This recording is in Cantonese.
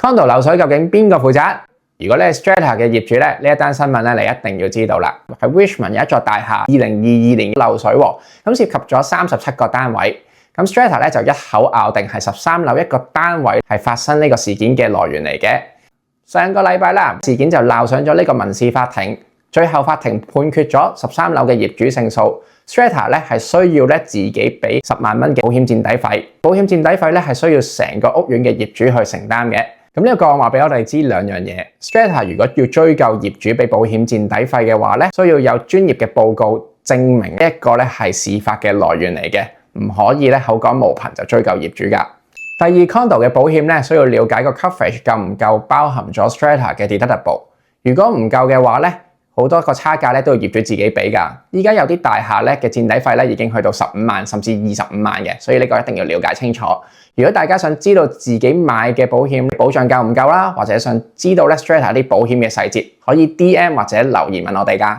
condo 漏水究竟邊個負責？如果你係 Strata 嘅業主咧，呢一單新聞咧你一定要知道啦。喺 Richmond 有一座大廈2022年漏水喎，咁涉及咗37個單位。咁 Strata 咧就一口咬定係13樓一個單位係發生呢個事件嘅來源嚟嘅。上個禮拜啦，事件就鬧上咗呢個民事法庭，最後法庭判決咗13樓嘅業主勝訴。Strata 咧係需要咧自己俾10萬蚊嘅保險墊底費，保險墊底費咧係需要成個屋苑嘅業主去承擔嘅。咁呢個個案話俾我哋知兩樣嘢。Strata 如果要追究業主俾保險墊底費嘅話咧，需要有專業嘅報告證明一個咧係事發嘅來源嚟嘅，唔可以咧口講無憑就追究業主㗎。第二 condo 嘅保險咧需要了解個 coverage 夠唔夠包含咗 Strata 嘅 deductible， 如果唔夠嘅話咧，好多個差價咧都要業主自己俾㗎。依家有啲大廈咧嘅墊底費咧已經去到15萬甚至25萬嘅，所以呢個一定要了解清楚。如果大家想知道自己買嘅保險保障夠唔夠啦，或者想知道咧 Strata 啲保險嘅細節，可以 DM 或者留言問我哋㗎。